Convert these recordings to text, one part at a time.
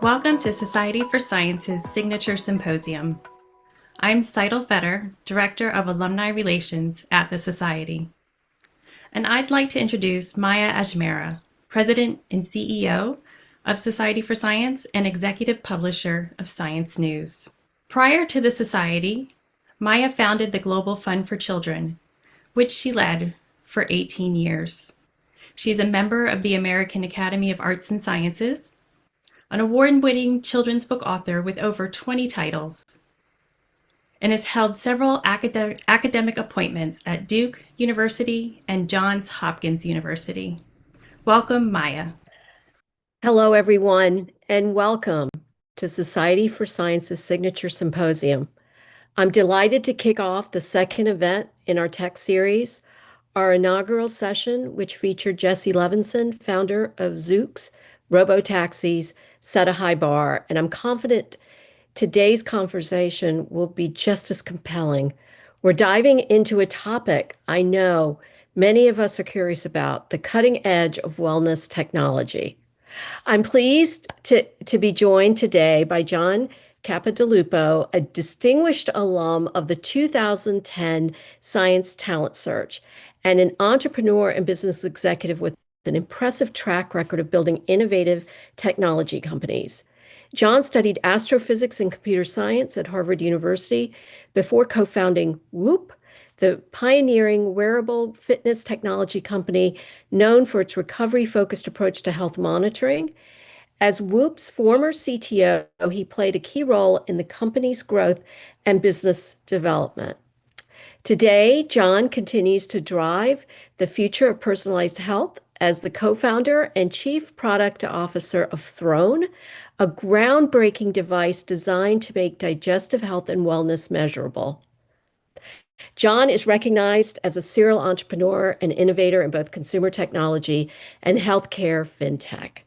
Welcome to Society for Science's Signature Symposium. I'm Seidel Fetter, Director of Alumni Relations at the Society. And I'd like to introduce Maya Ajmera, President and CEO of Society for Science and Executive Publisher of Science News. Prior to the Society, Maya founded the Global Fund for Children, which she led for 18 years. She's a member of the American Academy of Arts and Sciences, an award-winning children's book author with over 20 titles, and has held several academic appointments at Duke University and Johns Hopkins University. Welcome, Maya. Hello, everyone, and welcome to Society for Science's Signature Symposium. I'm delighted to kick off the second event in our tech series, our inaugural session, which featured Jesse Levinson, founder of Zoox, Robotaxis, set a high bar, and I'm confident today's conversation will be just as compelling. We're diving into a topic I know many of us are curious about, the cutting edge of wellness technology. I'm pleased to be joined today by John Capodilupo, a distinguished alum of the 2010 Science Talent Search and an entrepreneur and business executive with an impressive track record of building innovative technology companies. John studied astrophysics and computer science at Harvard University before co-founding Whoop, the pioneering wearable fitness technology company known for its recovery-focused approach to health monitoring. As Whoop's former CTO, he played a key role in the company's growth and business development. Today, John continues to drive the future of personalized health as the co-founder and chief product officer of Throne, a groundbreaking device designed to make digestive health and wellness measurable. John is recognized as a serial entrepreneur and innovator in both consumer technology and healthcare fintech.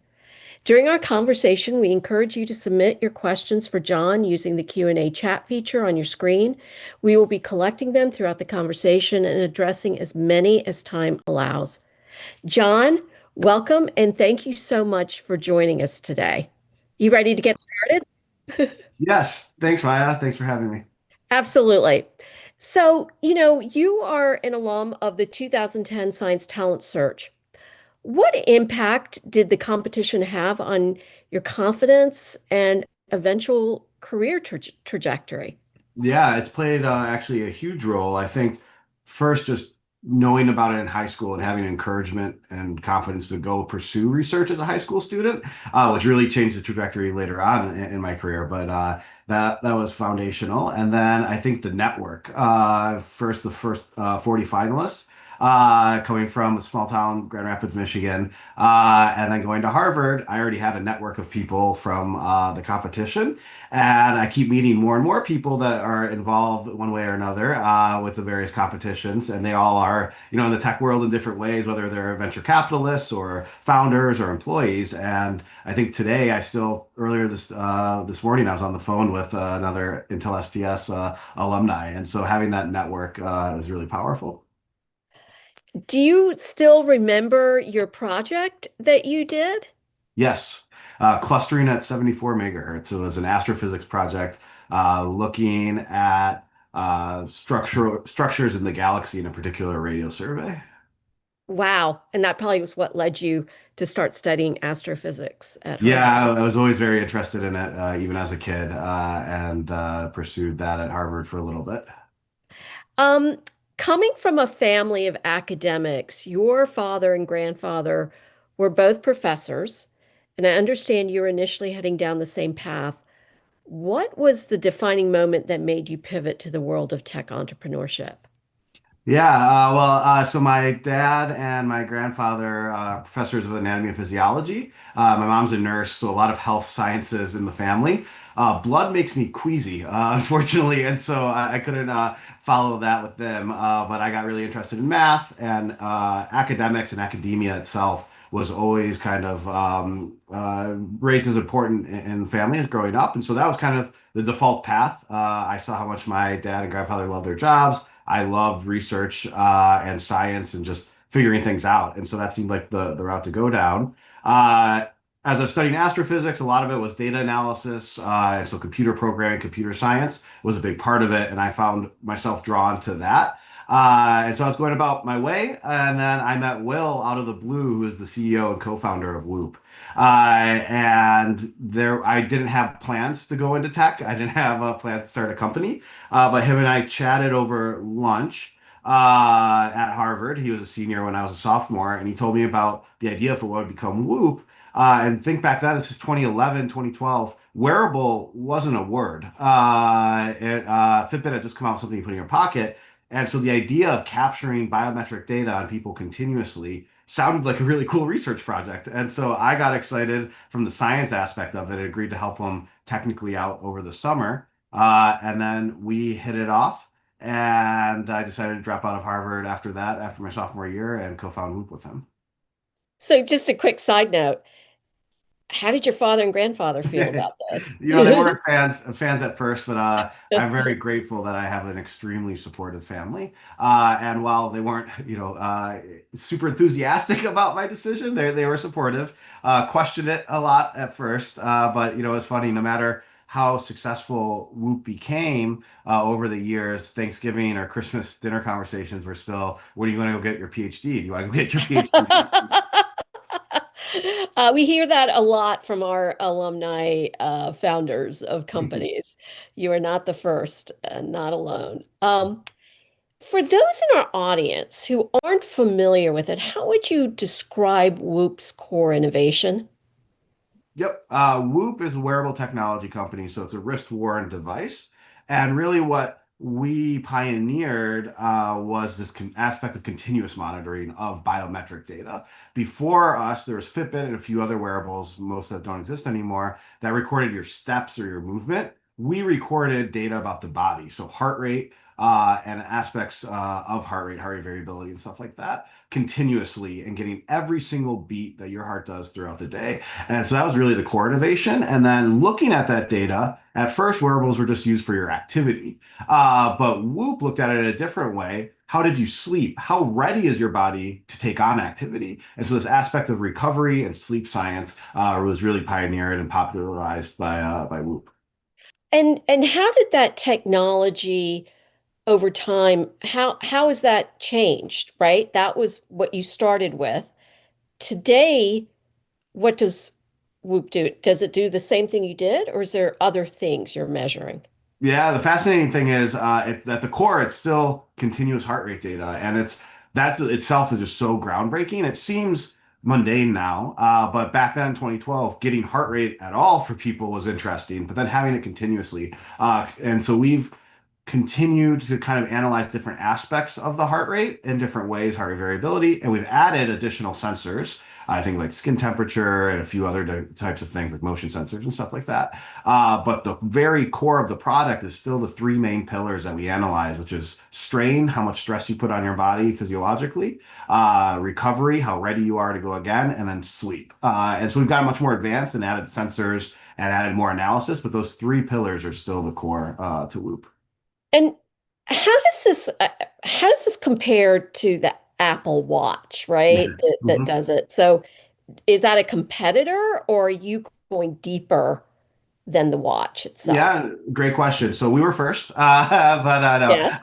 During our conversation, we encourage you to submit your questions for John using the Q&A chat feature on your screen. We will be collecting them throughout the conversation and addressing as many as time allows. John, welcome, and thank you so much for joining us today. You ready to get started? Yes. Thanks, Maya. Thanks for having me. Absolutely. So, you are an alum of the 2010 Science Talent Search. What impact did the competition have on your confidence and eventual career trajectory? Yeah, it's played actually a huge role. I think first, just knowing about it in high school and having encouragement and confidence to go pursue research as a high school student, which really changed the trajectory later on in my career. But that was foundational. And then I think the network, the first 40 finalists. Coming from a small town, Grand Rapids, Michigan, and then going to Harvard, I already had a network of people from the competition, and I keep meeting more and more people that are involved one way or another with the various competitions, and they all are, in the tech world in different ways, whether they're venture capitalists or founders or employees. And I think today, earlier this morning, I was on the phone with another Intel STS alumni, and so having that network is really powerful. Do you still remember your project that you did? Yes, clustering at 74 megahertz. It was an astrophysics project looking at structures in the galaxy in a particular radio survey. Wow. And that probably was what led you to start studying astrophysics at Harvard. Yeah, I was always very interested in it, even as a kid, and pursued that at Harvard for a little bit. Um, Coming from a family of academics, your father and grandfather were both professors, and I understand you were initially heading down the same path. What was the defining moment that made you pivot to the world of tech entrepreneurship? Yeah, so my dad and my grandfather, professors of anatomy and physiology. My mom's a nurse, so a lot of health sciences in the family. Blood makes me queasy, unfortunately, and so I couldn't follow that with them. But I got really interested in math and academics, and academia itself was always kind of raised as important in families growing up, and so that was kind of the default path. I saw how much my dad and grandfather loved their jobs. I loved research and science and just figuring things out. And so that seemed like the route to go down. as I was studying astrophysics, a lot of it was data analysis. And so computer programming, computer science was a big part of it. And I found myself drawn to that. And so I was going about my way. And then I met Will out of the blue, who is the CEO and co-founder of Whoop. And there, I didn't have plans to go into tech. I didn't have plans to start a company. But him and I chatted over lunch at Harvard. He was a senior when I was a sophomore, and he told me about the idea for what would become Whoop. And think back then, this is 2011, 2012. Wearable wasn't a word. Fitbit had just come out with something you put in your pocket. And so the idea of capturing biometric data on people continuously sounded like a really cool research project. And so I got excited from the science aspect of it and agreed to help him technically out over the summer. And then we hit it off. And I decided to drop out of Harvard after that, after my sophomore year, and co-found Whoop with him. So just a quick side note, how did your father and grandfather feel about this? They weren't fans at first, but I'm very grateful that I have an extremely supportive family. And while they weren't, super enthusiastic about my decision, they were supportive. Questioned it a lot at first, but it's funny. No matter how successful Whoop became over the years, Thanksgiving or Christmas dinner conversations were still, "When are you going to go get your PhD? Do you want to go get your PhD?" We hear that a lot from our alumni founders of companies. You are not the first, and not alone. For those in our audience who aren't familiar with it, how would you describe Whoop's core innovation? Yep. Whoop is a wearable technology company, so it's a wrist-worn device. And really, what we pioneered was this aspect of continuous monitoring of biometric data. Before us, there was Fitbit and a few other wearables, most that don't exist anymore, that recorded your steps or your movement. We recorded data about the body, so heart rate and aspects of heart rate variability, and stuff like that, continuously, and getting every single beat that your heart does throughout the day. And so that was really the core innovation. And then looking at that data, at first wearables were just used for your activity. But Whoop looked at it in a different way. How did you sleep? How ready is your body to take on activity? And so this aspect of recovery and sleep science was really pioneered and popularized by Whoop. And how did that technology over time, how has that changed, right? That was what you started with. Today, what does Whoop do? Does it do the same thing you did, or is there other things you're measuring? Yeah, the fascinating thing is at the core, it's still continuous heart rate data, and that's itself is just so groundbreaking. It seems mundane now, but back then, 2012, getting heart rate at all for people was interesting, but then having it continuously, and so we've continued to kind of analyze different aspects of the heart rate in different ways, heart rate variability, and we've added additional sensors. I think like skin temperature and a few other types of things like motion sensors and stuff like that. But the very core of the product is still the three main pillars that we analyze, which is strain, how much stress you put on your body physiologically, recovery, how ready you are to go again, and then sleep. And so we've got much more advanced and added sensors and added more analysis, but those three pillars are still the core to Whoop. And how does this compare to the Apple Watch, right? That Mhm. does it. So is that a competitor, or are you going deeper than the watch itself? Yeah, great question. So we were first, but no. Yes.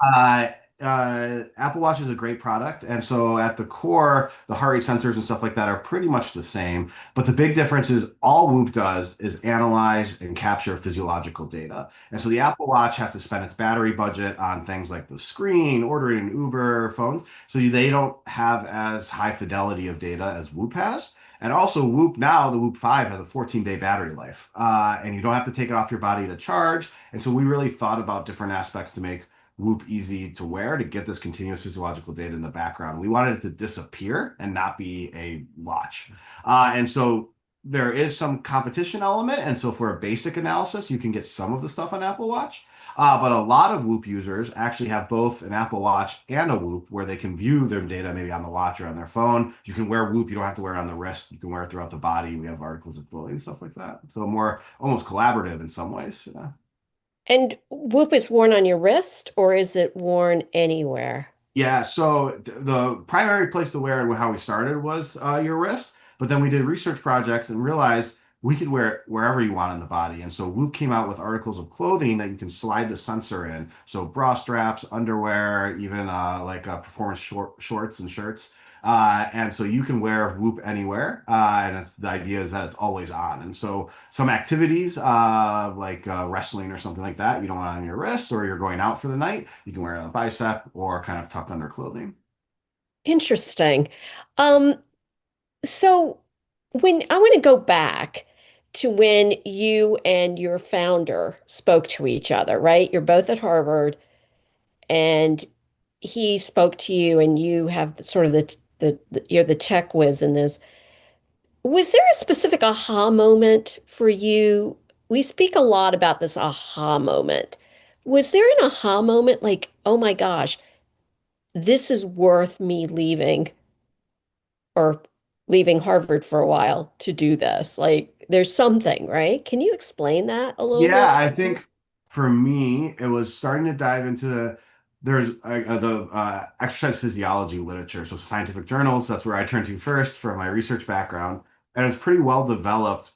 Apple Watch is a great product, and so at the core, the heart rate sensors and stuff like that are pretty much the same. But the big difference is all Whoop does is analyze and capture physiological data. And so the Apple Watch has to spend its battery budget on things like the screen, ordering an Uber, phones. So they don't have as high fidelity of data as Whoop has. And also, Whoop now, the Whoop 5 has a 14-day battery life, and you don't have to take it off your body to charge. And so we really thought about different aspects to make Whoop easy to wear to get this continuous physiological data in the background. We wanted it to disappear and not be a watch. And so there is some competition element. And so for a basic analysis, you can get some of the stuff on Apple Watch. But a lot of Whoop users actually have both an Apple Watch and a Whoop where they can view their data maybe on the watch or on their phone. You can wear Whoop. You don't have to wear it on the wrist. You can wear it throughout the body. We have articles of clothing and stuff like that. So more almost collaborative in some ways. Yeah. And Whoop is worn on your wrist, or is it worn anywhere? Yeah, so the primary place to wear it, how we started was your wrist. But then we did research projects and realized we could wear it wherever you want in the body. And so Whoop came out with articles of clothing that you can slide the sensor in. So bra straps, underwear, even performance shorts and shirts. And so you can wear Whoop anywhere. And the idea is that it's always on. And so some activities wrestling or something like that, you don't want it on your wrist or you're going out for the night, you can wear it on a bicep or kind of tucked under clothing. Interesting. Um, so when I want to go back to when you and your founder spoke to each other, right? You're both at Harvard and he spoke to you and you have sort of you're the tech whiz in this. Was there a specific aha moment for you? We speak a lot about this aha moment. Was there an aha moment like, oh my gosh, this is worth me leaving or leaving Harvard for a while to do this? Like, there's something, right? Can you explain that a little Yeah, bit? I think for me, it was starting to dive into the exercise physiology literature, so scientific journals. That's where I turned to first for my research background, and it's pretty well developed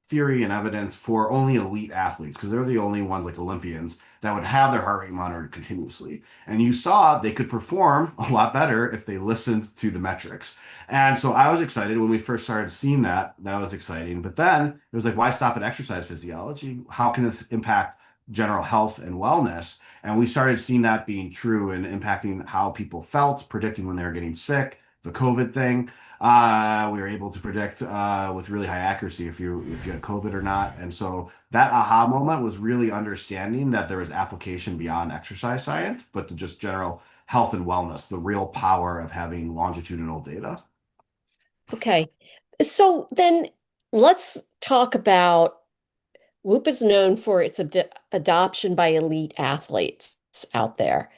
theory and evidence for only elite athletes because they're the only ones like Olympians that would have their heart rate monitored continuously. And you saw they could perform a lot better if they listened to the metrics. And so I was excited when we first started seeing that. That was exciting. But then it was like, why stop at exercise physiology? How can this impact general health and wellness? And we started seeing that being true and impacting how people felt, predicting when they were getting sick, the COVID thing. We were able to predict with really high accuracy if you had COVID or not. And so that aha moment was really understanding that there was application beyond exercise science, but to just general health and wellness, the real power of having longitudinal data. Okay. So then let's talk about Whoop is known for its adoption by elite athletes out there.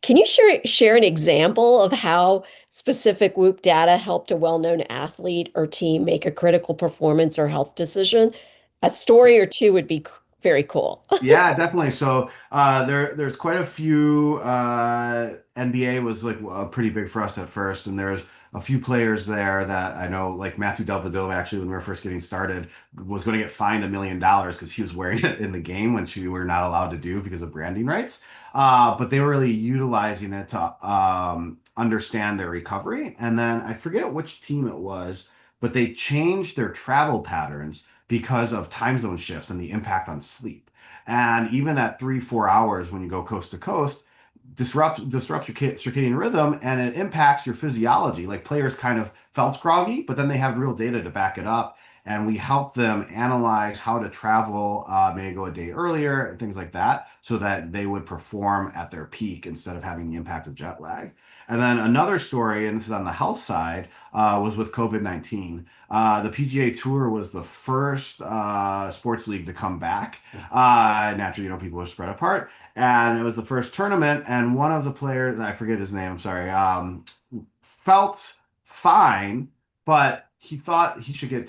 Can you share an example of how specific Whoop data helped a well-known athlete or team make a critical performance or health decision? A story or two would be very cool. Yeah, definitely. So there's quite a few. NBA was like pretty big for us at first, and there's a few players there that I know, like Matthew Dellavedova. Actually, when we were first getting started, was going to get fined $1 million because he was wearing it in the game, which we were not allowed to do because of branding rights. But they were really utilizing it to understand their recovery. And then I forget which team it was, but they changed their travel patterns because of time zone shifts and the impact on sleep. And even that 3, 4 hours when you go coast to coast disrupts your circadian rhythm and it impacts your physiology. Like players kind of felt groggy, but then they have real data to back it up. And we help them analyze how to travel, maybe go a day earlier and things like that, so that they would perform at their peak instead of having the impact of jet lag. And then another story, and this is on the health side, was with COVID-19. The PGA Tour was the first sports league to come back. Naturally, people were spread apart, and it was the first tournament. And one of the players, I forget his name, I'm sorry, felt fine, but he thought he should get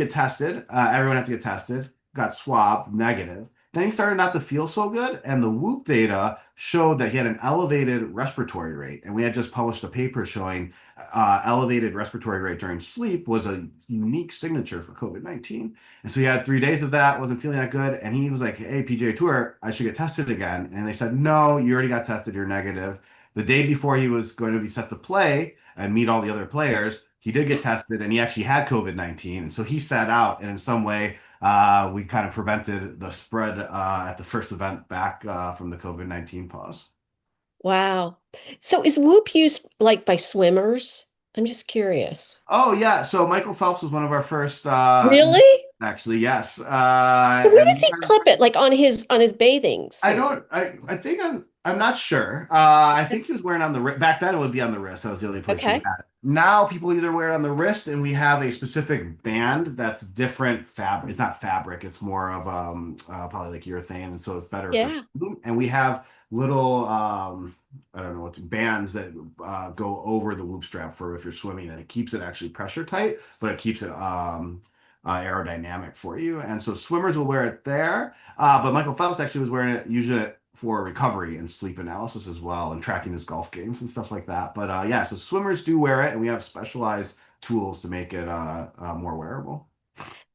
tested. Everyone had to get tested. Got swabbed, negative. Then he started not to feel so good, and the Whoop data showed that he had an elevated respiratory rate. And we had just published a paper showing elevated respiratory rate during sleep was a unique signature for COVID-19. And so he had 3 days of that, wasn't feeling that good, and he was like, "Hey, PGA Tour, I should get tested again." And they said, "No, you already got tested. You're negative." The day before he was going to be set to play and meet all the other players, he did get tested, and he actually had COVID-19. And so he sat out, and in some way, we kind of prevented the spread at the first event back from the COVID-19 pause. Wow. So is Whoop used like by swimmers? I'm just curious. Oh yeah, so Michael Phelps was one of our first Really? actually, yes. Where And does we he clip it? Like on his bathing I suit? don't. I think I'm not sure. I think he was wearing on the back then. It would be on the wrist. That was the only place we Okay. had it. Now people either wear it on the wrist, and we have a specific band that's different fabric. It's not fabric. It's more of probably like urethane, and so it's better for Yeah. swimming. And we have little I don't know what bands that go over the Whoop strap for if you're swimming, and it keeps it actually pressure tight, but it keeps it aerodynamic for you. And so swimmers will wear it there. But Michael Phelps actually was wearing it usually for recovery and sleep analysis as well, and tracking his golf games and stuff like that. But yeah, so swimmers do wear it, and we have specialized tools to make it more wearable.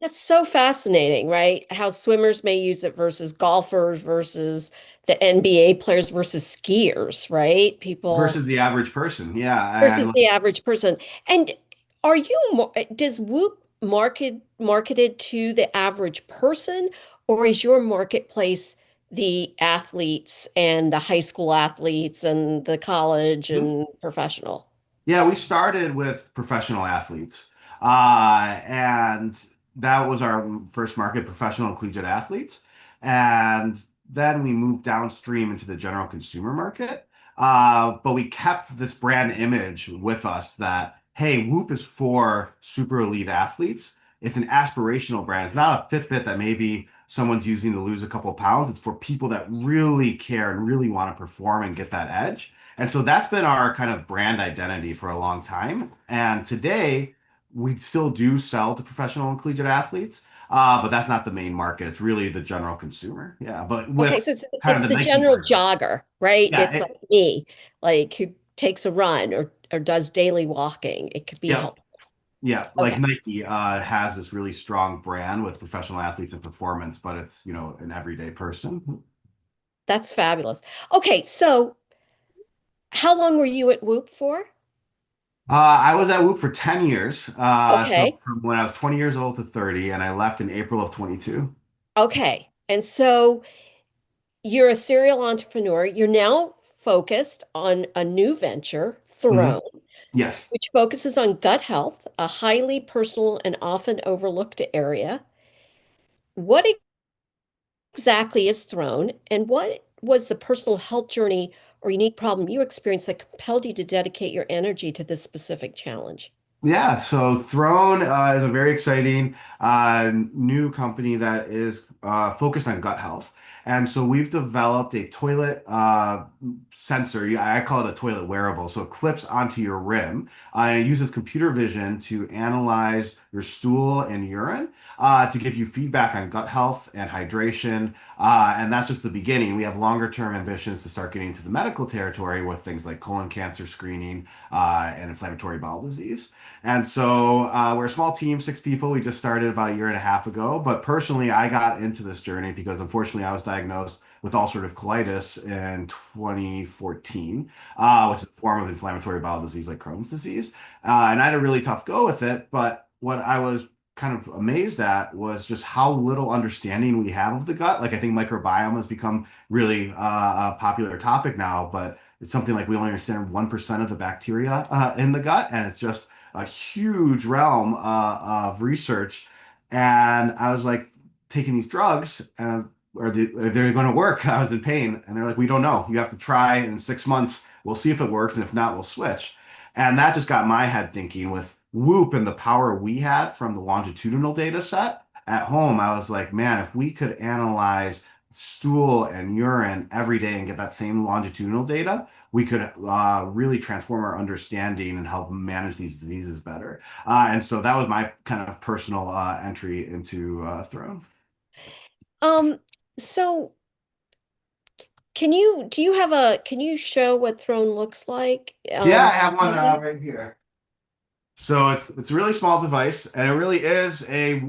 That's so fascinating, right? How swimmers may use it versus golfers versus the NBA players versus skiers, right? People Versus the average person. Yeah. versus the average person. And are you does Whoop marketed to the average person, or is your marketplace the athletes and the high school athletes and the college And and professional? Yeah, we started with professional athletes. And that was our first market, professional and collegiate athletes. And then we moved downstream into the general consumer market. But we kept this brand image with us that, hey, Whoop is for super elite athletes. It's an aspirational brand. It's not a Fitbit that maybe someone's using to lose a couple of pounds. It's for people that really care and really want to perform and get that edge. And so that's been our kind of brand identity for a long time. And today, we still do sell to professional and collegiate athletes, but that's not the main market. It's really the general consumer. Yeah, but Okay, with so kind of it's the the Nike general brand. jogger, right? Yeah, It's like me, like who takes a run or does daily walking. It could be yeah, helpful. yeah. Like Okay, Nike has this really strong brand with professional athletes and performance, but it's, an everyday person. that's fabulous. Okay, so how long were you at Whoop for? I was at Whoop for 10 years. So Okay, from when I was 20 years old to 30, and I left in April of 22. okay. And so you're a serial entrepreneur. You're now focused on a new venture, Hmm. Throne, Yes. which focuses on gut health, a highly personal and often overlooked area. What exactly is Throne, and what was the personal health journey or unique problem you experienced that compelled you to dedicate your energy to this specific challenge? Yeah, so Throne is a very exciting new company that is focused on gut health. And so we've developed a toilet sensor. Yeah, I call it a toilet wearable. So it clips onto your rim and it uses computer vision to analyze your stool and urine to give you feedback on gut health and hydration. And that's just the beginning. We have longer term ambitions to start getting into the medical territory with things like colon cancer screening and inflammatory bowel disease. And so we're a small team, 6 people. We just started about a year and a half ago. But personally, I got into this journey because unfortunately I was diagnosed with ulcerative colitis in 2014, which is a form of inflammatory bowel disease like Crohn's disease. And I had a really tough go with it. But what I was kind of amazed at was just how little understanding we have of the gut. Like I think microbiome has become really a popular topic now, but it's something like we only understand 1% of the bacteria in the gut, and it's just a huge realm of research. And I was like taking these drugs and are they going to work? I was in pain. And they're like, we don't know. You have to try in 6 months. We'll see if it works. And if not, we'll switch. And that just got my head thinking with Whoop and the power we had from the longitudinal data set at home. I was like, man, if we could analyze stool and urine every day and get that same longitudinal data, we could really transform our understanding and help manage these diseases better. And so that was my kind of personal entry into Throne. Um, so do you have can you show what Throne looks like? Yeah, I have one Have that? right here. So it's a really small device, and it really is a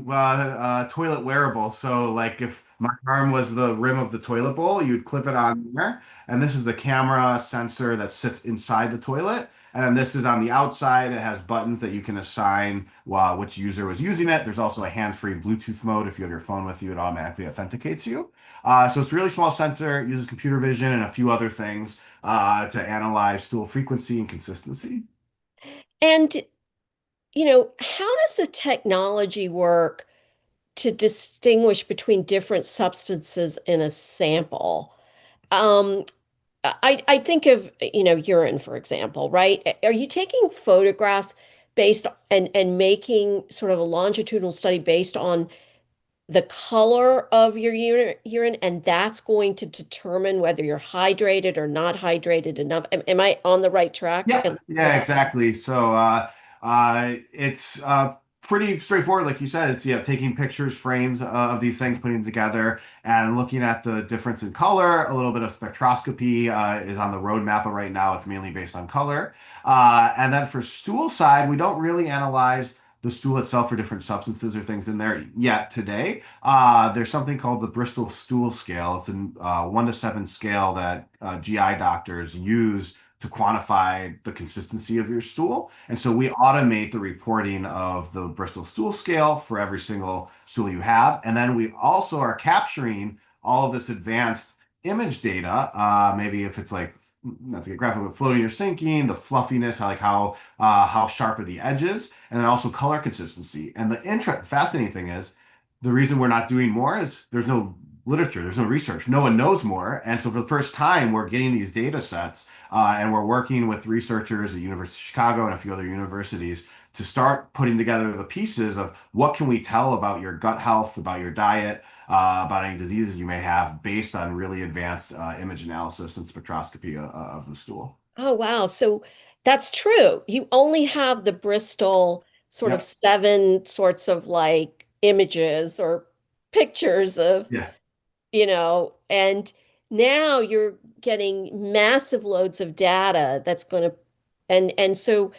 toilet wearable. So like if my arm was the rim of the toilet bowl, you'd clip it on there, and this is the camera sensor that sits inside the toilet, and then this is on the outside. It has buttons that you can assign which user was using it. There's also a hands-free Bluetooth mode. If you have your phone with you, it automatically authenticates you. So it's a really small sensor. It uses computer vision and a few other things to analyze stool frequency and consistency. And how does the technology work to distinguish between different substances in a sample? Um, I think of, urine, for example, right? Are you taking photographs based and making sort of a longitudinal study based on the color of your urine, and that's going to determine whether you're hydrated or not hydrated enough? Am I on the right track? Yeah, yeah, exactly. So it's pretty straightforward, like you said. It's yeah, taking pictures, frames of these things, putting them together, and looking at the difference in color. A little bit of spectroscopy is on the roadmap, but right now it's mainly based on color. And then for stool side, we don't really analyze the stool itself for different substances or things in there yet today. There's something called the Bristol Stool Scale. It's a 1 to 7 scale that GI doctors use to quantify the consistency of your stool. And so we automate the reporting of the Bristol stool scale for every single stool you have. And then we also are capturing all of this advanced image data. Maybe if it's like, not to get graphic, but floating or sinking, the fluffiness, how sharp are the edges, and then also color consistency. And the fascinating thing is the reason we're not doing more is there's no literature, there's no research, no one knows more. And so for the first time, we're getting these data sets and we're working with researchers at University of Chicago and a few other universities to start putting together the pieces of what can we tell about your gut health, about your diet, about any diseases you may have based on really advanced image analysis and spectroscopy of the stool. Oh, wow. So that's true. You only have the Bristol sort of Yep. seven sorts of like images or pictures of, Yeah. and now you're getting massive loads of data that's going to, and so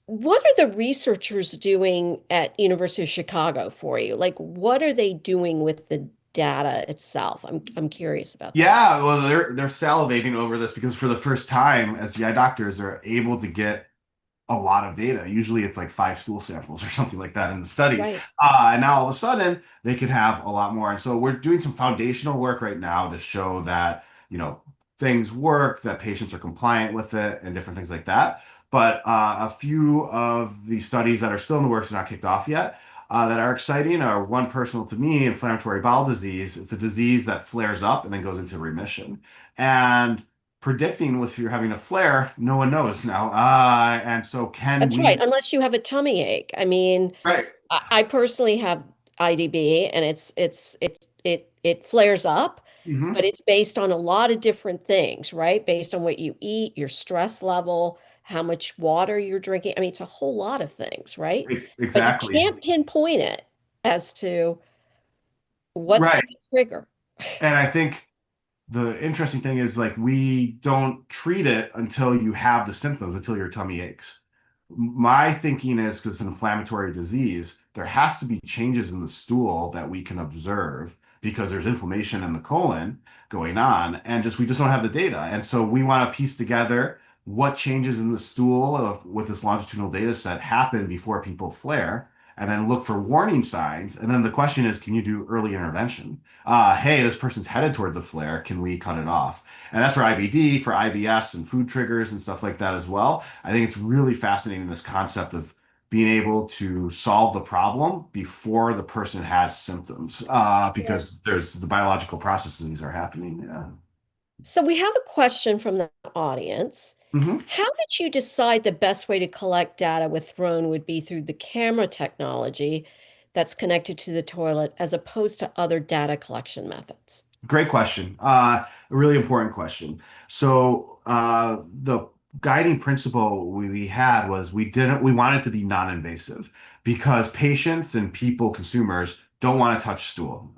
what are the researchers doing at University of Chicago for you? Like, what are they doing with the data itself? I'm curious about that. Yeah, well, they're salivating over this because for the first time, as GI doctors, are able to get a lot of data. Usually it's like 5 stool samples or something like that in the study. Right. And now all of a sudden they can have a lot more. And so we're doing some foundational work right now to show that, things work, that patients are compliant with it and different things like that. But a few of the studies that are still in the works are not kicked off yet. That are exciting are one personal to me, inflammatory bowel disease. It's a disease that flares up and then goes into remission. And predicting if you're having a flare, no one knows now. And so can That's right, we? unless you have a tummy ache. I mean, Right. I personally have IDB and it flares up, Hmm. but it's based on a lot of different things, right? Based on what you eat, your stress level, how much water you're drinking. I mean, it's a whole lot of things, right? But you Exactly. can't pinpoint it as to what's Right. the trigger. And I think the interesting thing is like we don't treat it until you have the symptoms, until your tummy aches. My thinking is because it's an inflammatory disease, there has to be changes in the stool that we can observe because there's inflammation in the colon going on, and just we just don't have the data. And so we want to piece together what changes in the stool with this longitudinal data set happen before people flare, and then look for warning signs. And then the question is, can you do early intervention? Hey, this person's headed towards a flare. Can we cut it off? And that's for IBD, for IBS, and food triggers and stuff like that as well. I think it's really fascinating, this concept of being able to solve the problem before the person has symptoms, Yeah. because there's the biological processes are happening. Yeah. So we have a question from the audience. Hmm. How did you decide the best way to collect data with Throne would be through the camera technology that's connected to the toilet as opposed to other data collection methods? Great question. A really important question. So the guiding principle we had was we wanted to be non-invasive because patients and people, consumers, don't want to touch stool.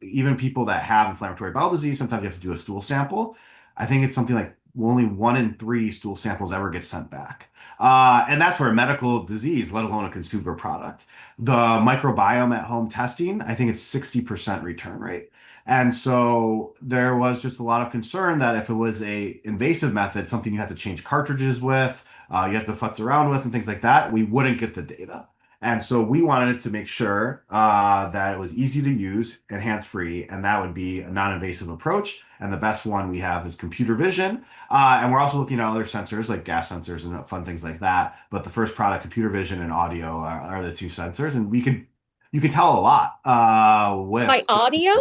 Even people that have inflammatory bowel disease, sometimes you have to do a stool sample. I think it's something like only 1 in 3 stool samples ever get sent back. And that's for a medical disease, let alone a consumer product. The microbiome at home testing, I think it's 60% return rate. And so there was just a lot of concern that if it was a invasive method, something you have to change cartridges with, you have to futz around with and things like that, we wouldn't get the data. And so we wanted to make sure that it was easy to use and hands-free, and that would be a non-invasive approach. And the best one we have is computer vision. And we're also looking at other sensors like gas sensors and fun things like that. But the first product, computer vision and audio, are the two sensors, and you can tell a lot By with. audio?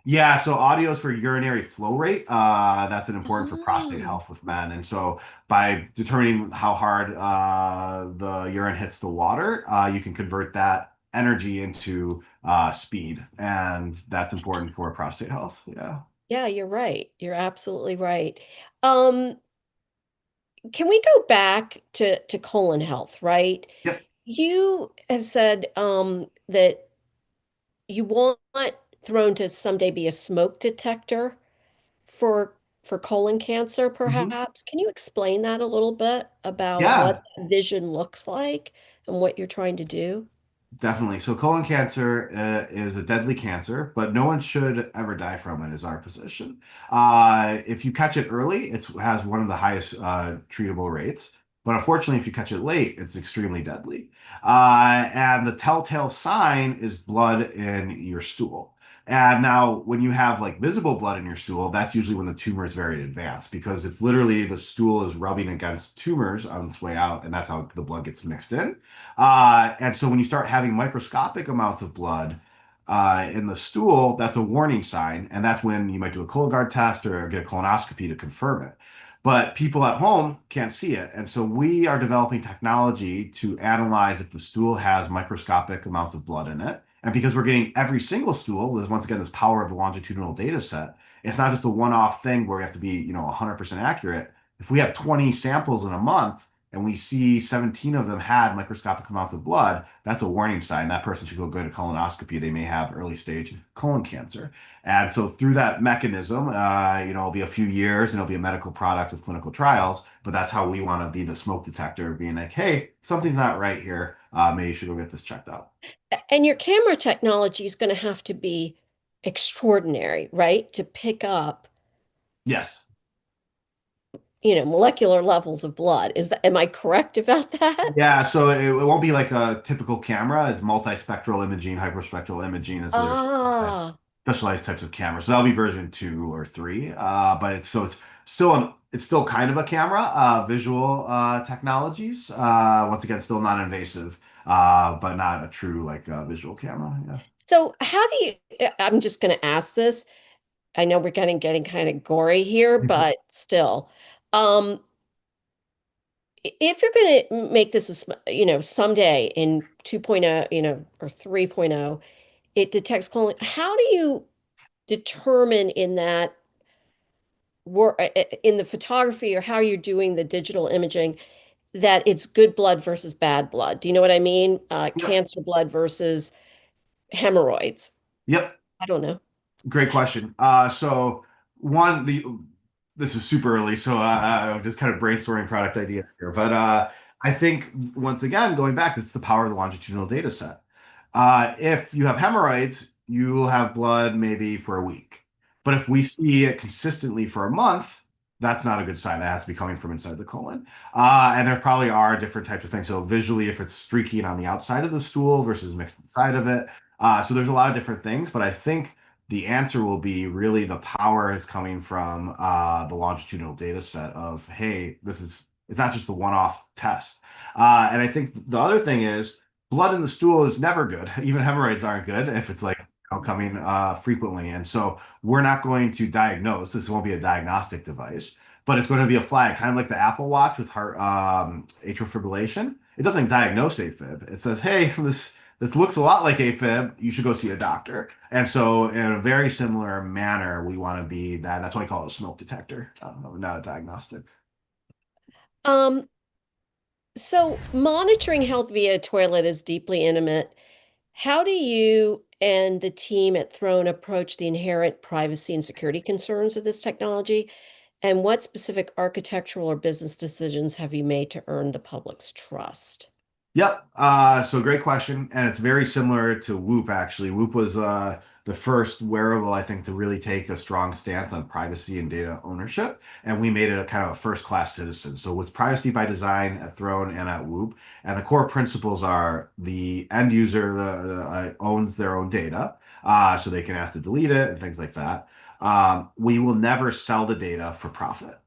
Yeah, so audio is for urinary flow rate. That's an important for prostate Oh, health with men. And so by determining how hard the urine hits the water, you can convert that energy into speed. And that's important for prostate health. Yeah. yeah, you're right. You're absolutely right. Um, can we go back to colon health, right? Yep. You have said that you want Throne to someday be a smoke detector for colon cancer, Mhm. perhaps. Can you explain that a little bit about what Yeah, that vision looks like and what you're trying to do? definitely. So colon cancer is a deadly cancer, but no one should ever die from it, is our position. If you catch it early, it has one of the highest treatable rates. But unfortunately, if you catch it late, it's extremely deadly. And the telltale sign is blood in your stool. And now, when you have like visible blood in your stool, that's usually when the tumor is very advanced because it's literally the stool is rubbing against tumors on its way out, and that's how the blood gets mixed in. And so when you start having microscopic amounts of blood in the stool, that's a warning sign. And that's when you might do a Cologuard test or get a colonoscopy to confirm it. But people at home can't see it. And so we are developing technology to analyze if the stool has microscopic amounts of blood in it. And because we're getting every single stool, there's once again this power of the longitudinal data set. It's not just a one-off thing where we have to be, 100% accurate. If we have 20 samples in a month, and we see 17 of them had microscopic amounts of blood, that's a warning sign. That person should go get a colonoscopy. They may have early stage colon cancer. And so through that mechanism, it'll be a few years and it'll be a medical product with clinical trials. But that's how we want to be the smoke detector, being like, hey, something's not right here. Maybe you should go get this checked out. And your camera technology is going to have to be extraordinary, right? To pick up, Yes. molecular levels of blood. Am I correct about that? Yeah, so it won't be like a typical camera. It's multispectral imaging, hyperspectral imaging, and so there's Ah, specialized types of cameras. So that'll be version 2 or 3. But it's still kind of a camera, visual technologies. Once again, still non-invasive, but not a true like visual camera. Yeah. so how do you, I'm just going to ask this. I know we're getting kind of gory here, but still. Um, if you're going to make this, someday in 2.0, or 3.0, it detects colon, how do you determine in that work in the photography or how you're doing the digital imaging that it's good blood versus bad blood? Do you know what I mean? Yep. Cancer blood versus hemorrhoids. Yep. I don't know. Great question. So one, this is super early, so I'm just kind of brainstorming product ideas here. But I think once again, going back, it's the power of the longitudinal data set. If you have hemorrhoids, you will have blood maybe for a week. But if we see it consistently for a month, that's not a good sign. That has to be coming from inside the colon. And there probably are different types of things. So visually, if it's streaking on the outside of the stool versus mixed inside of it. So there's a lot of different things, but I think the answer will be really the power is coming from the longitudinal data set of, hey, it's not just a one-off test. And I think the other thing is blood in the stool is never good. Even hemorrhoids aren't good if it's like coming frequently. And so we're not going to diagnose. This won't be a diagnostic device, but it's going to be a flag, kind of like the Apple Watch with heart atrial fibrillation. It doesn't diagnose AFib. It says, hey, this looks a lot like AFib. You should go see a doctor. And so, in a very similar manner, we want to be that. That's why I call it a smoke detector, not a diagnostic. Um, so monitoring health via toilet is deeply intimate. How do you and the team at Throne approach the inherent privacy and security concerns of this technology? And what specific architectural or business decisions have you made to earn the public's trust? Yep. So great question, and it's very similar to Whoop actually. Whoop was the first wearable, I think, to really take a strong stance on privacy and data ownership, and we made it a kind of a first-class citizen. So with privacy by design at Throne and at Whoop, and the core principles are the end user owns their own data, so they can ask to delete it and things like that. We will never sell the data for profit.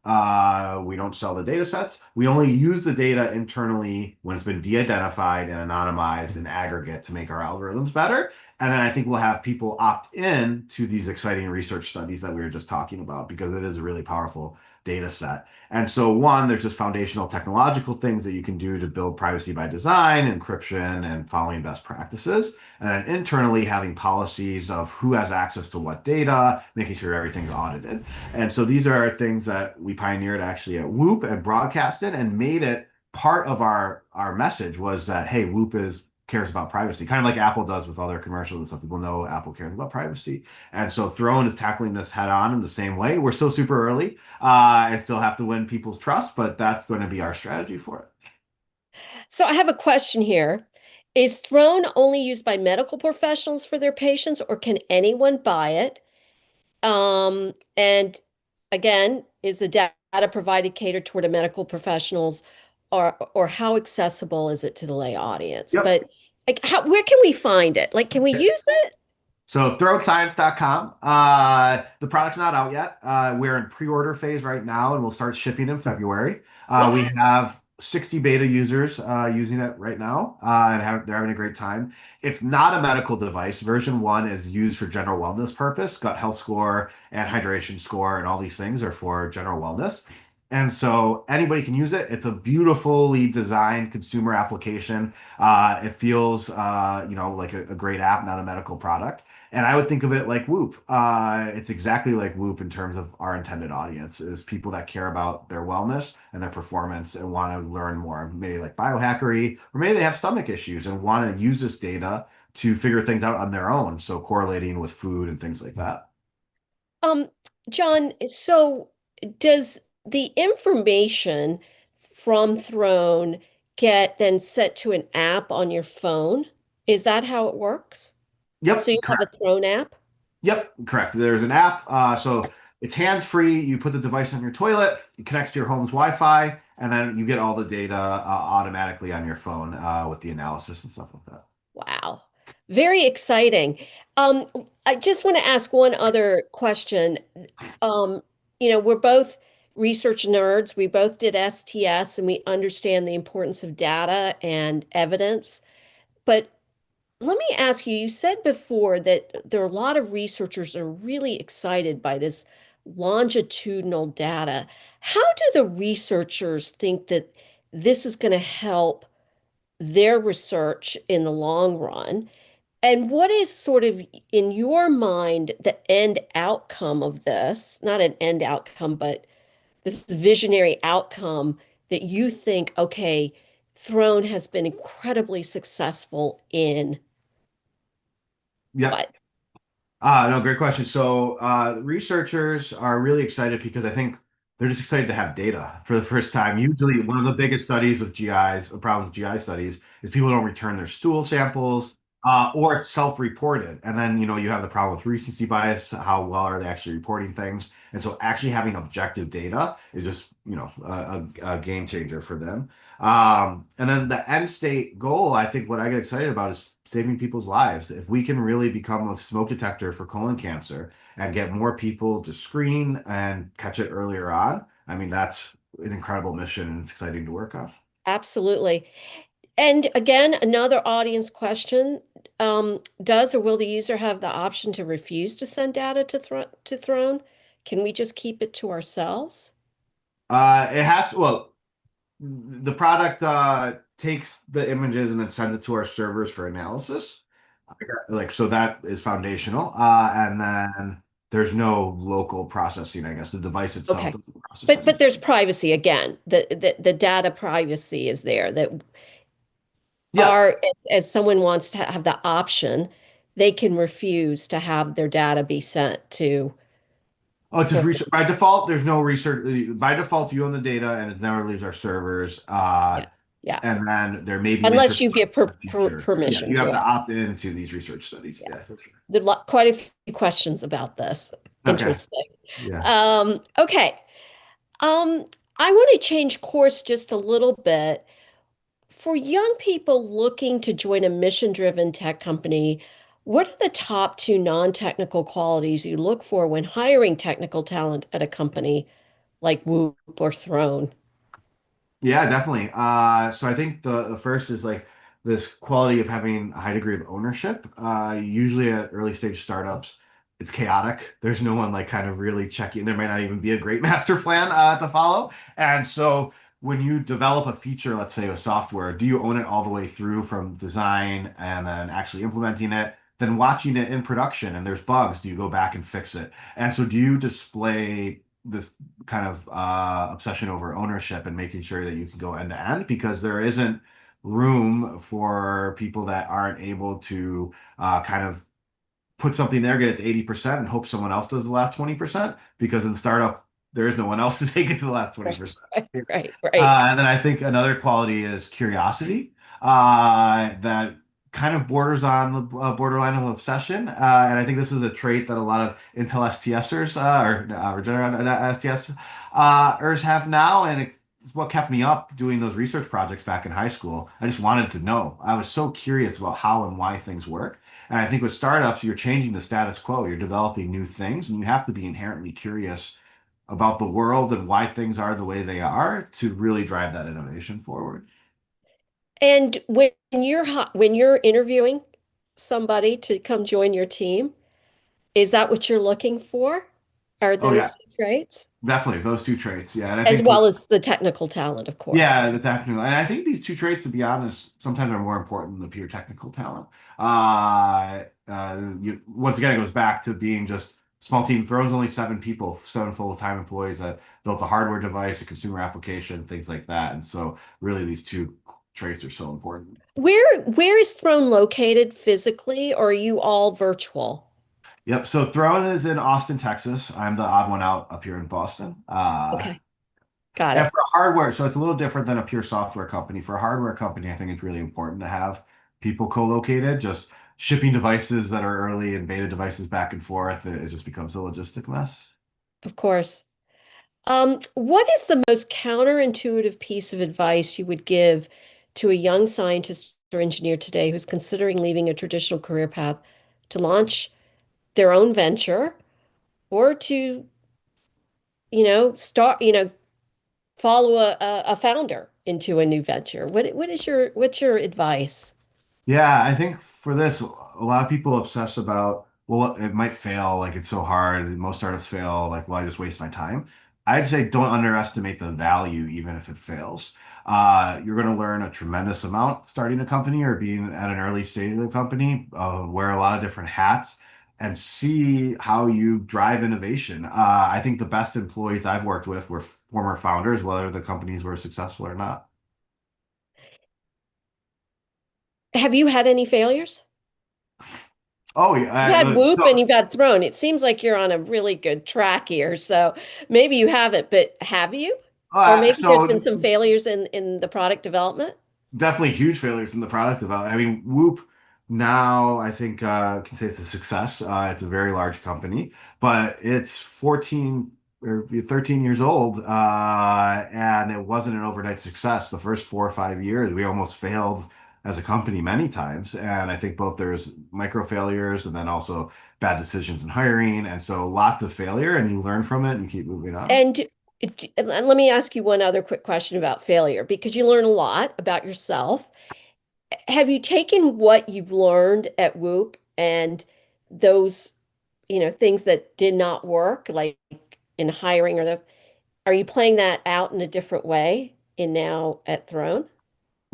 We don't sell the data sets. We only use the data internally when it's been de-identified and anonymized in aggregate to make our algorithms better. And then I think we'll have people opt in to these exciting research studies that we were just talking about because it is a really powerful data set. And so, one, there's just foundational technological things that you can do to build privacy by design, encryption, and following best practices. And then internally, having policies of who has access to what data, making sure everything's audited. And so, these are things that we pioneered actually at Whoop and broadcasted and made it part of our message was that, hey, Whoop is cares about privacy, kind of like Apple does with all their commercials and stuff. People know Apple cares about privacy. And so Throne is tackling this head on in the same way. We're still super early, and still have to win people's trust, but that's going to be our strategy for it. So I have a question here. Is Throne only used by medical professionals for their patients, or can anyone buy it? And again, is the data provided catered toward a medical professionals, or how accessible is it to the lay audience? Yep. But like, where can we find it? Like, can we use it? So throatscience.com. The product's not out yet. We're in pre-order phase right now, and we'll start shipping in February. What? We have 60 beta users using it right now, and they're having a great time. It's not a medical device. Version 1 is used for general wellness purpose. Gut health score and hydration score and all these things are for general wellness. And so anybody can use it. It's a beautifully designed consumer application. It feels, like a great app, not a medical product. And I would think of it like Whoop. It's exactly like Whoop in terms of our intended audience is people that care about their wellness and their performance and want to learn more, maybe like biohackery, or maybe they have stomach issues and want to use this data to figure things out on their own. So correlating with food and things like that. Um, John, so does the information from Throne get then set to an app on your phone? Is that how it works? So you Yep, have a correct. Throne app? Yep, correct. There's an app. So it's hands-free. You put the device on your toilet, it connects to your home's Wi-Fi, and then you get all the data automatically on your phone with the analysis and stuff like that. Wow. Very exciting. Um, I just want to ask one other question. Um, we're both research nerds. We both did STS and we understand the importance of data and evidence. But let me ask you, you said before that there are a lot of researchers that are really excited by this longitudinal data. How do the researchers think that this is going to help their research in the long run? And what is sort of, in your mind, the end outcome of this? Not an end outcome, but this visionary outcome that you think, okay, Throne has been incredibly successful in Yep. what? No, great question. So, researchers are really excited because I think they're just excited to have data for the first time. Usually, one of the biggest studies with GIs, problems with GI studies, is people don't return their stool samples, or it's self-reported. And then, you have the problem with recency bias. How well are they actually reporting things? And so, actually having objective data is just, a game changer for them. And then the end state goal, I think what I get excited about is saving people's lives. If we can really become a smoke detector for colon cancer and get more people to screen and catch it earlier on, I mean, that's an incredible mission and it's exciting to work on. Absolutely. And again, another audience question. Does or will the user have the option to refuse to send data to Throne? Can we just keep it to ourselves? It has to, well, the product takes the images and then sends it to our servers for analysis. Like, so that is foundational. And then there's no local processing, I guess. The device itself Okay. doesn't process But anything. there's privacy again. The data privacy is there that Yeah. as someone wants to have the option, they can refuse to have their data be sent to Oh, it's just for research. By default, there's no research. By default, you own the data and it never leaves our servers. yeah, yeah. And then there may be Unless research you give in the future. Yeah, permission you have to to it. opt into these research studies. Yeah. Yeah, for sure. There are quite a few questions about this. Okay. Interesting. Yeah. Okay. Um, I want to change course just a little bit. For young people looking to join a mission-driven tech company, what are the top two non-technical qualities you look for when hiring technical talent at a company like Whoop or Throne? Yeah, definitely. So I think the first is like this quality of having a high degree of ownership. Usually at early stage startups, it's chaotic. There's no one like kind of really checking. There may not even be a great master plan to follow. And so when you develop a feature, let's say a software, do you own it all the way through from design and then actually implementing it, then watching it in production and there's bugs, do you go back and fix it? And so do you display this kind of obsession over ownership and making sure that you can go end to end because there isn't room for people that aren't able to kind of put something there, get it to 80% and hope someone else does the last 20% because in startup, there is no one else to take it to the last 20%. Right. And then I think another quality is curiosity that kind of borders on the borderline of obsession. And I think this is a trait that a lot of Intel STSers or Regeneron STSers have now. And it's what kept me up doing those research projects back in high school. I just wanted to know. I was so curious about how and why things work. And I think with startups, you're changing the status quo. You're developing new things, and you have to be inherently curious about the world and why things are the way they are to really drive that innovation forward. And when you're interviewing somebody to come join your team, is that what you're looking for? Are Oh those yeah, two traits? definitely those two traits. Yeah, and I As think well as the technical talent, of course. yeah, the technical, and I think these two traits, to be honest, sometimes are more important than the pure technical talent. Once again, it goes back to being just small team. Throne's only 7 people, 7 full-time employees that built a hardware device, a consumer application, things like that. And so, really, these two traits are so important. Where is Throne located physically, or are you all virtual? Yep. So Throne is in Austin, Texas. I'm the odd one out up here in Boston. Okay, got And it. for hardware, so it's a little different than a pure software company. For a hardware company, I think it's really important to have people co-located. Just shipping devices that are early and beta devices back and forth, it just becomes a logistic mess. Of course. What is the most counterintuitive piece of advice you would give to a young scientist or engineer today who's considering leaving a traditional career path to launch their own venture or to, follow a founder into a new venture? What's your advice? Yeah, I think for this, a lot of people obsess about, well, it might fail, like it's so hard. Most startups fail, like, well, I just waste my time. I'd say don't underestimate the value, even if it fails. You're going to learn a tremendous amount starting a company or being at an early stage of the company, wear a lot of different hats and see how you drive innovation. I think the best employees I've worked with were former founders, whether the companies were successful or not. Have you had any failures? Oh, You've yeah. had Whoop and you've had Throne. It seems like you're on a really good track here. So maybe you haven't, but have you? Or maybe there's been So some failures in the product development? definitely huge failures in the product development. I mean, Whoop now I think can say it's a success. It's a very large company, but it's 14 or 13 years old, and it wasn't an overnight success. The first 4 or 5 years, we almost failed as a company many times, and I think both there's micro failures and then also bad decisions in hiring, and so lots of failure, and you learn from it and you keep moving on. And let me ask you one other quick question about failure, because you learn a lot about yourself. Have you taken what you've learned at Whoop and those, things that did not work, like in hiring or those, are you playing that out in a different way in now at Throne?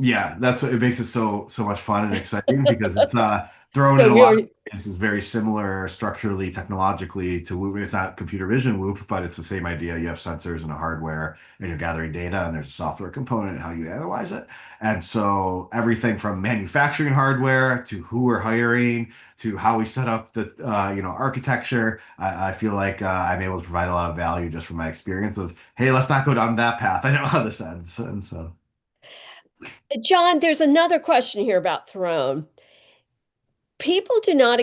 Yeah, that's what it makes it so much fun and exciting because it's thrown So in a lot of you're ways is very similar structurally, technologically to Whoop. It's not computer vision Whoop, but it's the same idea. You have sensors and a hardware and you're gathering data and there's a software component and how you analyze it. And so everything from manufacturing hardware to who we're hiring to how we set up the architecture, I feel like I'm able to provide a lot of value just from my experience of, hey, let's not go down that path. I know how this ends. And so John, there's another question here about Throne. People do not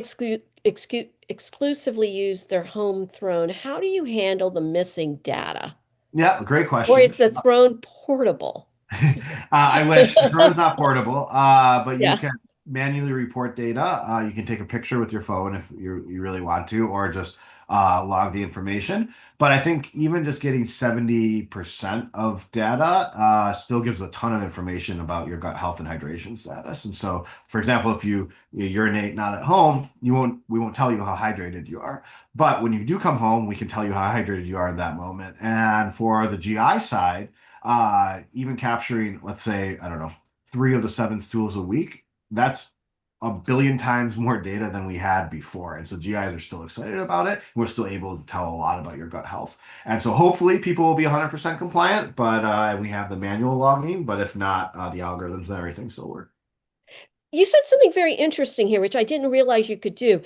exclusively use their home throne. How do you handle the missing data? yeah, great Or question. is the throne portable? I wish the drone is not portable, but you Yeah. can manually report data. You can take a picture with your phone if you really want to, or just log the information. But I think even just getting 70% of data still gives a ton of information about your gut health and hydration status. And so, for example, if you urinate not at home, we won't tell you how hydrated you are. But when you do come home, we can tell you how hydrated you are in that moment. And for the GI side, even capturing, let's say, I don't know, 3 of the 7 stools a week, that's a billion times more data than we had before. And so GIs are still excited about it. We're still able to tell a lot about your gut health. And so hopefully people will be 100% compliant, but we have the manual logging. But if not, the algorithms and everything still work. You said something very interesting here, which I didn't realize you could do.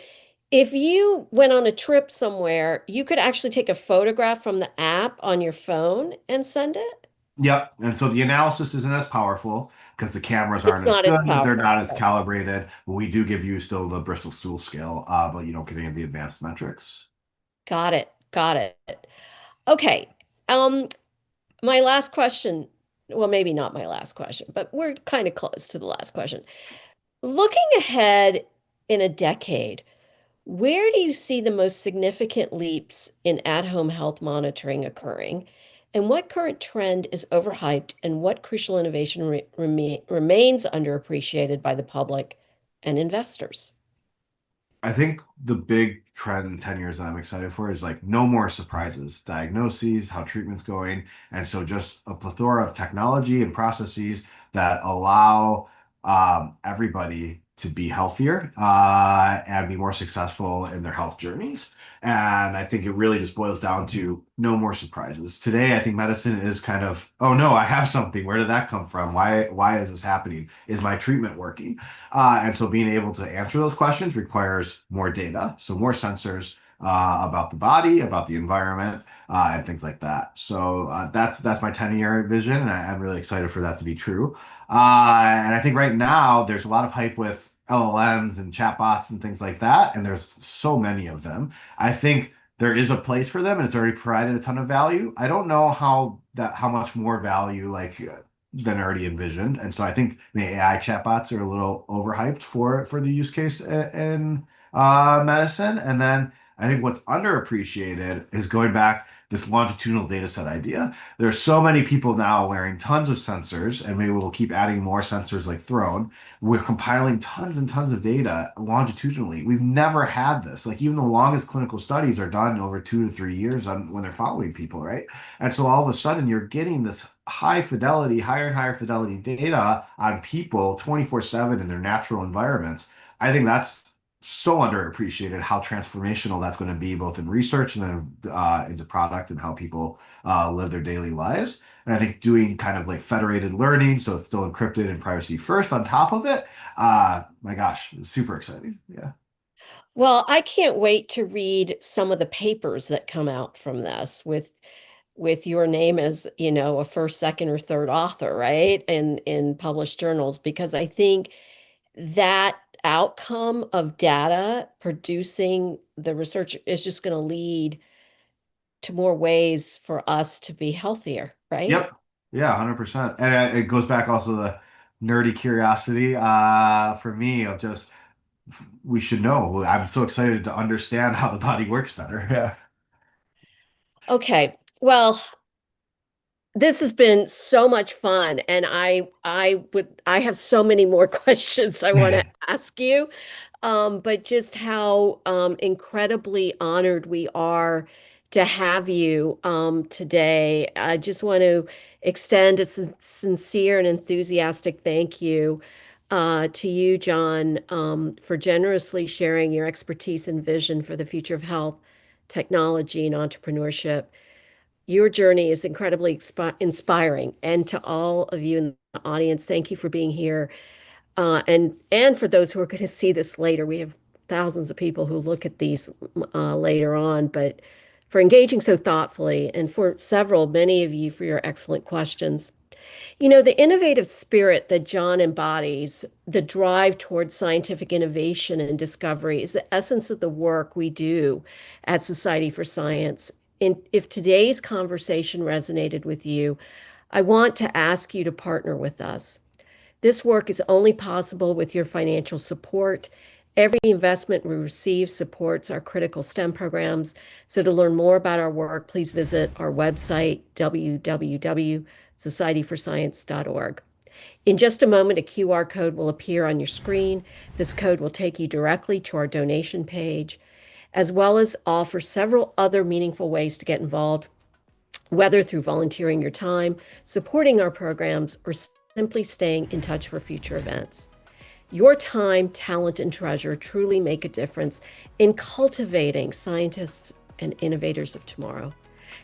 If you went on a trip somewhere, you could actually take a photograph from the app on your phone and send it. Yep. And so the analysis isn't as powerful because the cameras It's aren't as not as good. They're powerful. not as calibrated. But we do give you still the Bristol stool scale, but you don't get any of the advanced metrics. Got it. Got it. Okay. Um, my last question, well, maybe not my last question, but we're kind of close to the last question. Looking ahead in a decade, where do you see the most significant leaps in at-home health monitoring occurring? And what current trend is overhyped and what crucial innovation remains underappreciated by the public and investors? I think the big trend in 10 years that I'm excited for is like no more surprises, diagnoses, how treatment's going. And so just a plethora of technology and processes that allow everybody to be healthier and be more successful in their health journeys. And I think it really just boils down to no more surprises. Today, I think medicine is kind of, oh no, I have something. Where did that come from? Why is this happening? Is my treatment working? And so being able to answer those questions requires more data, so more sensors about the body, about the environment, and things like that. So that's my 10-year vision, and I'm really excited for that to be true. And I think right now there's a lot of hype with LLMs and chatbots and things like that, and there's so many of them. I think there is a place for them, and it's already provided a ton of value. I don't know how much more value than already envisioned. And so I think the AI chatbots are a little overhyped for the use case in medicine. And then I think what's underappreciated is going back this longitudinal data set idea. There's so many people now wearing tons of sensors, and maybe we'll keep adding more sensors like Throne. We're compiling tons and tons of data longitudinally. We've never had this. Like even the longest clinical studies are done over 2 to 3 years when they're following people, right? And so all of a sudden you're getting this high fidelity, higher and higher fidelity data on people 24/7 in their natural environments. I think that's so underappreciated how transformational that's going to be both in research and then into product and how people live their daily lives. And I think doing kind of like federated learning, so it's still encrypted and privacy first on top of it. My gosh, super exciting. Yeah. Well, I can't wait to read some of the papers that come out from this with your name as, a first, second, or third author, right? In published journals, because I think that outcome of data producing the research is just going to lead to more ways for us to be healthier, right? Yep. Yeah, 100%. And it goes back also to the nerdy curiosity for me of just we should know. I'm so excited to understand how the body works better. Yeah. Okay. Well, this has been so much fun, and I have so many more questions I want to ask you. But just how incredibly honored we are to have you today. I just want to extend a sincere and enthusiastic thank you to you, John, for generously sharing your expertise and vision for the future of health, technology, and entrepreneurship. Your journey is incredibly inspiring. And to all of you in the audience, thank you for being here. And for those who are going to see this later, we have thousands of people who look at these later on, but for engaging so thoughtfully, and for many of you for your excellent questions. The innovative spirit that John embodies, the drive towards scientific innovation and discovery, is the essence of the work we do at Society for Science. And if today's conversation resonated with you, I want to ask you to partner with us. This work is only possible with your financial support. Every investment we receive supports our critical STEM programs. So to learn more about our work, please visit our website, www.societyforscience.org. In just a moment, a QR code will appear on your screen. This code will take you directly to our donation page, as well as offer several other meaningful ways to get involved, whether through volunteering your time, supporting our programs, or simply staying in touch for future events. Your time, talent, and treasure truly make a difference in cultivating scientists and innovators of tomorrow.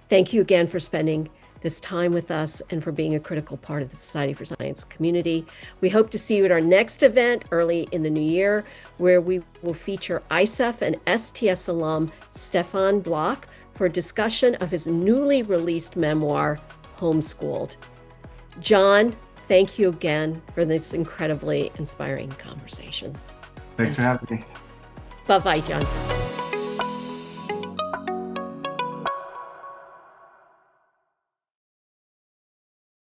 Thank you again for spending this time with us and for being a critical part of the Society for Science community. We hope to see you at our next event early in the new year, where we will feature ISEF and STS alum Stefan Block for a discussion of his newly released memoir, Homeschooled. John, thank you again for this incredibly inspiring conversation. Thanks for having me. Bye-bye, John.